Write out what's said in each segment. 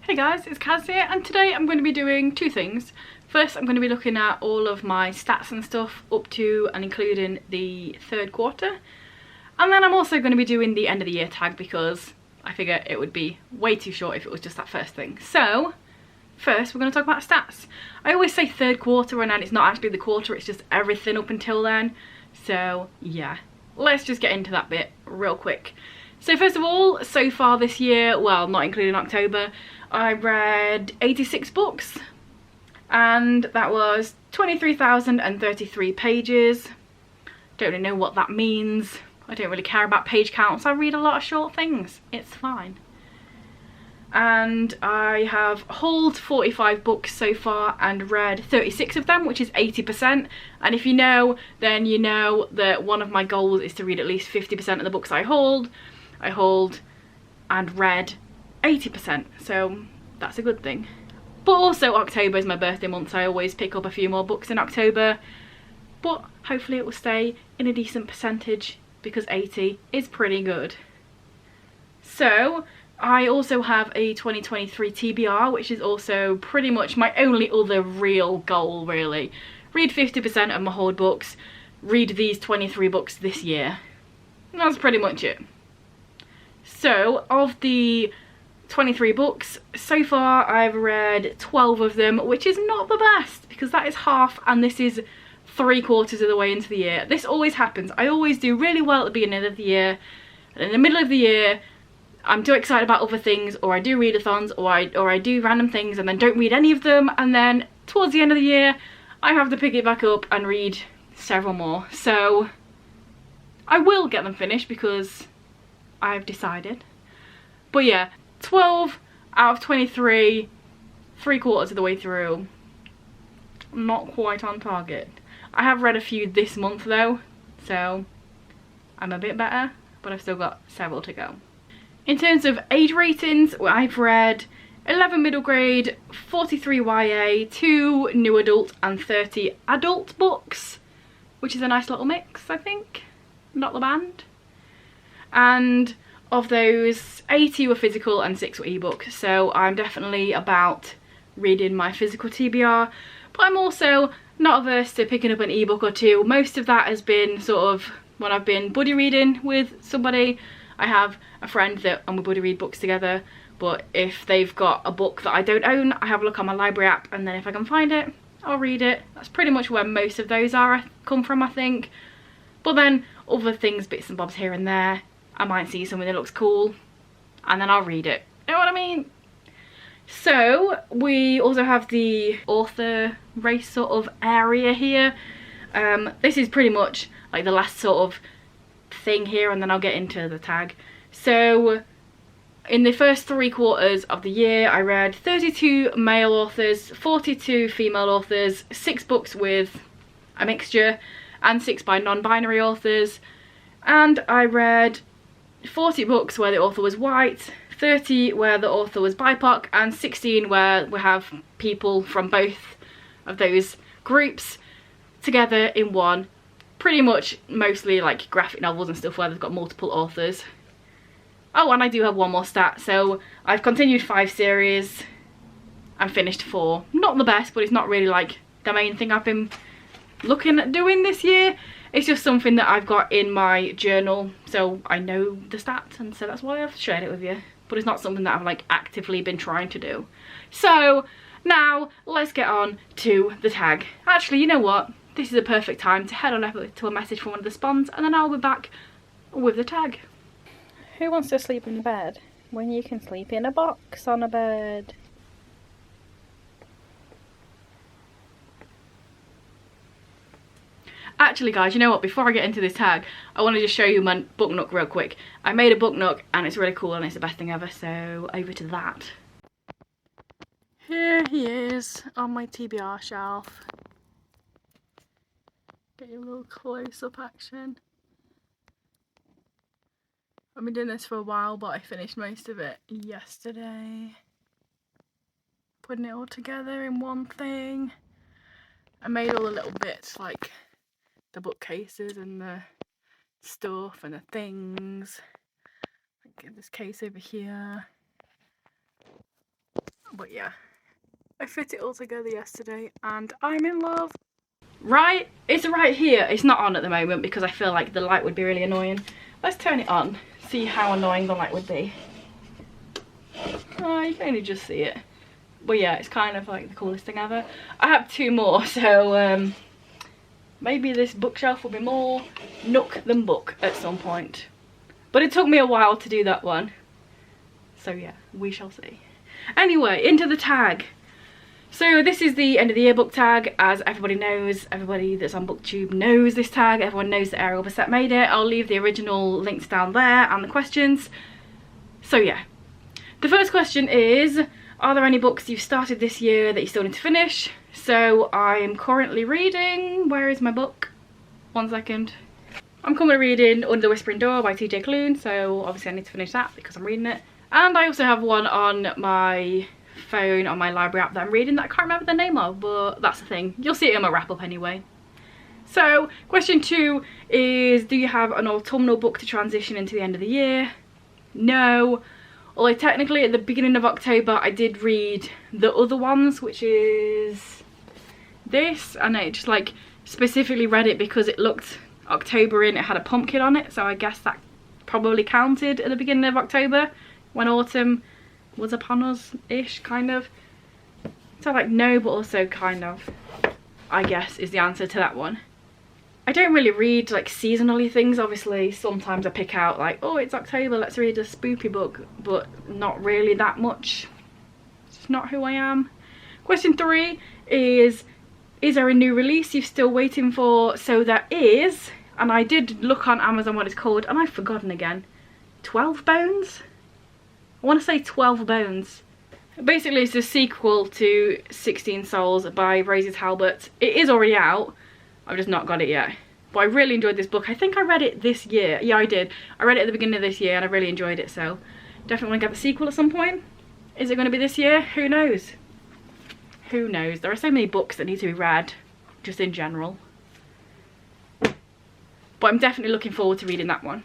Hey guys, it's Kaz here, and today I'm going to be doing two things. First, I'm going to be looking at all of my stats and stuff up to and including the third quarter. And then I'm also going to be doing the end of the year tag because I figure it would be way too short if it was just that first thing. So, first we're going to talk about stats. I always say third quarter and then it's not actually the quarter, it's just everything up until then. So, yeah, let's just get into that bit real quick. So first of all, so far this year, well, not including October, I read 86 books and that was 23,033 pages. Don't really know what that means. I don't really care about page counts. I read a lot of short things. It's fine. And I have hauled 45 books so far and read 36 of them, which is 80%. And if you know, then you know that one of my goals is to read at least 50% of the books I hauled and read 80%, so that's a good thing. But also October is my birthday month, so I always pick up a few more books in October, but hopefully it will stay in a decent percentage because 80 is pretty good. So I also have a 2023 TBR, which is also pretty much my only other real goal, really. Read 50% of my hauled books, read these 23 books this year. And that's pretty much it. So, of the 23 books, so far I've read 12 of them, which is not the best because that is half and this is 3/4 of the way into the year. This always happens. I always do really well at the beginning of the year, and in the middle of the year I'm too excited about other things, or I do readathons, or I do random things and then don't read any of them, and then towards the end of the year I have to pick it back up and read several more. So I will get them finished because I've decided. But yeah, 12 out of 23, 3/4 of the way through. Not quite on target. I have read a few this month though, so I'm a bit better, but I've still got several to go. In terms of age ratings, I've read 11 middle grade, 43 YA, 2 new adult and 30 adult books, which is a nice little mix, I think. Not the band. And of those, 80 were physical and 6 were ebook, so I'm definitely about reading my physical TBR, but I'm also not averse to picking up an ebook or two. Most of that has been sort of when I've been buddy reading with somebody. I have a friend that and we buddy read books together, but if they've got a book that I don't own, I have a look on my library app, and then if I can find it, I'll read it. That's pretty much where most of those come from, I think. But then other things, bits and bobs here and there, I might see something that looks cool and then I'll read it. You know what I mean? So we also have the author race sort of area here. This is pretty much like the last sort of thing here, and then I'll get into the tag. So in the first 3/4 of the year I read 32 male authors, 42 female authors, 6 books with a mixture and 6 by non-binary authors, and I read 40 books where the author was white, 30 where the author was BIPOC, and 16 where we have people from both of those groups together in one. Pretty much mostly like graphic novels and stuff where they've got multiple authors. Oh, and I do have one more stat. So I've continued 5 series and finished 4. Not the best, but it's not really like the main thing I've been looking at doing this year. It's just something that I've got in my journal, so I know the stats, and so that's why I've shared it with you. But it's not something that I've like actively been trying to do. So now let's get on to the tag. Actually, you know what? This is a perfect time to head on over to a message from one of the spons, and then I'll be back with the tag. Who wants to sleep in bed when you can sleep in a box on a bed? Actually guys, you know what, before I get into this tag, I want to just show you my book nook real quick. I made a book nook and it's really cool and it's the best thing ever, so over to that. Here he is on my TBR shelf. Get you a little close-up action. I've been doing this for a while, but I finished most of it yesterday. Putting it all together in one thing. I made all the little bits like the bookcases and the stuff and the things. Get this case over here. But yeah, I fit it all together yesterday and I'm in love. Right, it's right here. It's not on at the moment because I feel like the light would be really annoying. Let's turn it on, see how annoying the light would be. Oh, you can only just see it. But yeah, it's kind of like the coolest thing ever. I have 2 more, so maybe this bookshelf will be more nook than book at some point. But it took me a while to do that one. So yeah, we shall see. Anyway, into the tag. So this is the end of the year book tag. As everybody knows, everybody that's on BookTube knows this tag. Everyone knows that Ariel Bissett made it. I'll leave the original links down there and the questions. So yeah. The first question is, are there any books you've started this year that you still need to finish? So I'm currently reading, where is my book? 1 second. I'm currently reading Under the Whispering Door by TJ Klune, so obviously I need to finish that because I'm reading it. And I also have one on my phone, on my library app that I'm reading that I can't remember the name of, but that's the thing. You'll see it in my wrap up anyway. So question 2 is, do you have an autumnal book to transition into the end of the year? No. Although technically at the beginning of October I did read the other ones, which is this, and I just like specifically read it because it looked October in, it had a pumpkin on it, so I guess that probably counted at the beginning of October when autumn was upon us-ish, kind of. So like no, but also kind of, I guess, is the answer to that one. I don't really read like seasonally things. Obviously sometimes I pick out like, oh, it's October, let's read a spoopy book, but not really that much. It's not who I am. Question 3 is there a new release you're still waiting for? So there is, and I did look on Amazon what it's called and I've forgotten again. 12 Bones? I want to say 12 Bones. Basically it's a sequel to 16 Souls by Rosie Talbot. It is already out. I've just not got it yet. But I really enjoyed this book. I think I read it this year. Yeah, I did. I read it at the beginning of this year and I really enjoyed it, so definitely want to get the sequel at some point. Is it going to be this year? Who knows? Who knows? There are so many books that need to be read, just in general. But I'm definitely looking forward to reading that one.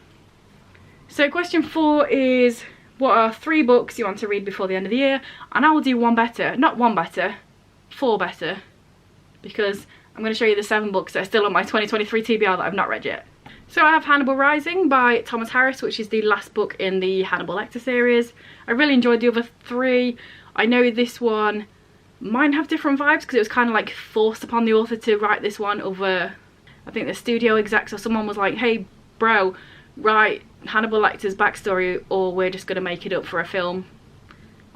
So question 4 is, what are 3 books you want to read before the end of the year? And I will do one better. Not one better, 4 better. Because I'm going to show you the 7 books that are still on my 2023 TBR that I've not read yet. So I have Hannibal Rising by Thomas Harris, which is the last book in the Hannibal Lecter series. I really enjoyed the other 3. I know this one might have different vibes because it was kind of like forced upon the author to write this one over, I think the studio execs or someone was like, hey bro, write Hannibal Lecter's backstory or we're just going to make it up for a film.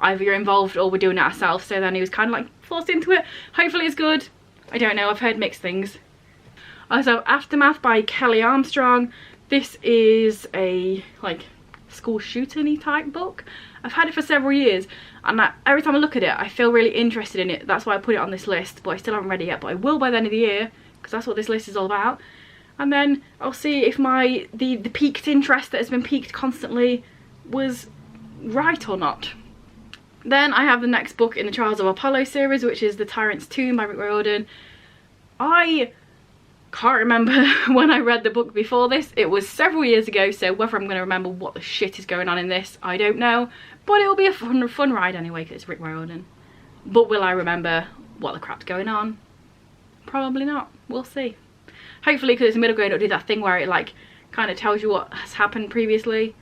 Either you're involved or we're doing it ourselves. So then he was kind of like forced into it. Hopefully it's good. I don't know, I've heard mixed things. Also, Aftermath by Kelly Armstrong. This is a like school shooting-y type book. I've had it for several years and every time I look at it I feel really interested in it. That's why I put it on this list, but I still haven't read it yet, but I will by the end of the year because that's what this list is all about. And then I'll see if the piqued interest that has been piqued constantly was right or not. Then I have the next book in the Trials of Apollo series, which is The Tyrant's Tomb by Rick Riordan. I can't remember when I read the book before this. It was several years ago, so whether I'm going to remember what the shit is going on in this, I don't know. But it will be a fun ride anyway, because it's Rick Riordan. But will I remember what the crap's going on? Probably not. We'll see. Hopefully, because it's a middle grade, it'll do that thing where it like kind of tells you what has happened previously.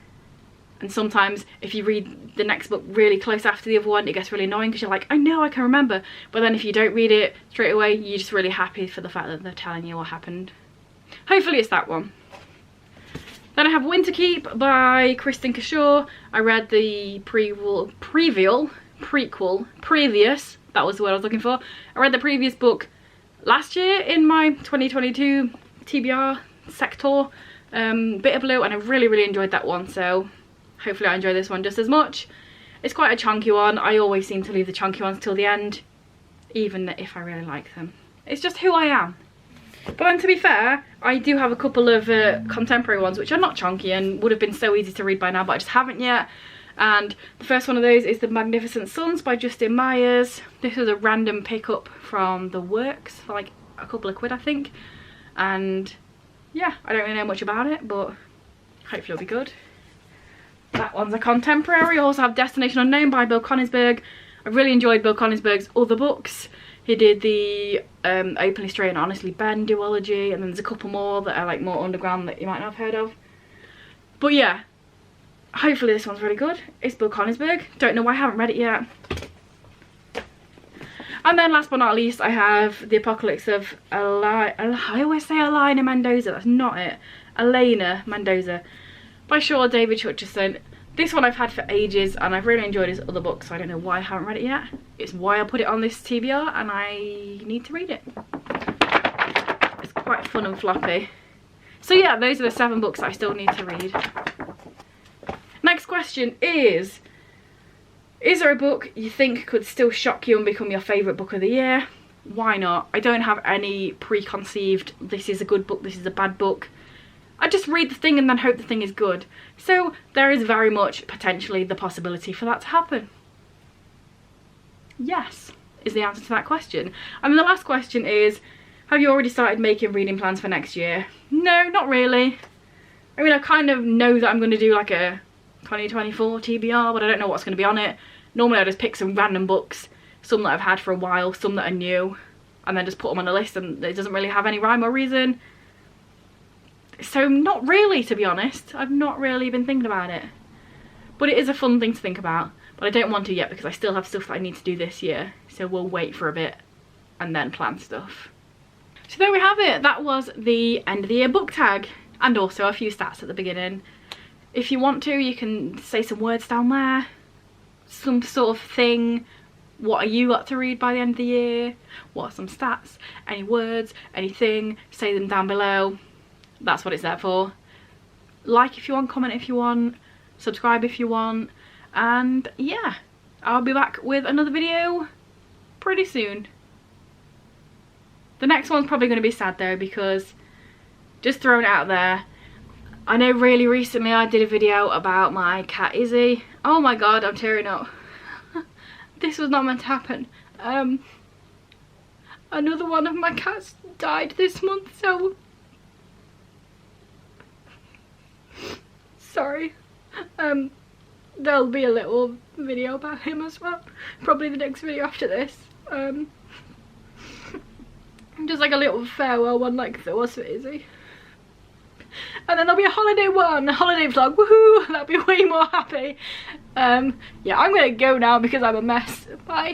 And sometimes if you read the next book really close after the other one, it gets really annoying because you're like, I know I can remember. But then if you don't read it straight away, you're just really happy for the fact that they're telling you what happened. Hopefully it's that one. Then I have Winterkeep by Kristen Cashore. I read the previous, that was the word I was looking for. I read the previous book last year in my 2022 TBR sector, Bitter Blue, and I really enjoyed that one, so hopefully I enjoy this one just as much. It's quite a chunky one. I always seem to leave the chunky ones till the end, even if I really like them. It's just who I am. But then to be fair, I do have a couple of contemporary ones which are not chunky and would have been so easy to read by now, but I just haven't yet. And the first one of those is The Magnificent Sons by Justin Myers. This was a random pickup from the works for like a couple of quid, I think. And yeah, I don't really know much about it, but hopefully it'll be good. That one's a contemporary. I also have Destination Unknown by Bill Konigsberg. I really enjoyed Bill Konigsberg's other books. He did the Openly Straight and Honestly Ben duology, and then there's a couple more that are like more underground that you might not have heard of. But yeah, hopefully this one's really good. It's Bill Konigsberg. Don't know why I haven't read it yet. And then last but not least, I have The Apocalypse of I always say Elena Mendoza, that's not it. Elena Mendoza by Shaw David Hutchison. This one I've had for ages and I've really enjoyed his other books, so I don't know why I haven't read it yet. It's why I put it on this TBR and I need to read it. It's quite fun and floppy. So yeah, those are the 7 books I still need to read. Next question is there a book you think could still shock you and become your favourite book of the year? Why not? I don't have any preconceived, this is a good book, this is a bad book. I just read the thing and then hope the thing is good. So there is very much potentially the possibility for that to happen. Yes, is the answer to that question. And then the last question is, have you already started making reading plans for next year? No, not really. I mean, I kind of know that I'm going to do like a 2024 TBR, but I don't know what's going to be on it. Normally I just pick some random books, some that I've had for a while, some that are new, and then just put them on a list, and it doesn't really have any rhyme or reason. So not really, to be honest. I've not really been thinking about it. But it is a fun thing to think about. But I don't want to yet because I still have stuff that I need to do this year. So we'll wait for a bit and then plan stuff. So there we have it. That was the end of the year book tag. And also a few stats at the beginning. If you want to, you can say some words down there. Some sort of thing. What are you got to read by the end of the year? What are some stats? Any words? Anything? Say them down below. That's what it's there for. Like if you want, comment if you want, subscribe if you want, and yeah, I'll be back with another video pretty soon. The next one's probably going to be sad though, because, just throwing it out there, I know really recently I did a video about my cat Izzy. Oh my god, I'm tearing up. This was not meant to happen. Another one of my cats died this month, so sorry. There'll be a little video about him as well. Probably the next video after this. Just like a little farewell one like there was for Izzy. And then there'll be a holiday one, a holiday vlog, woohoo! That'll be way more happy. Yeah, I'm gonna go now because I'm a mess. Bye.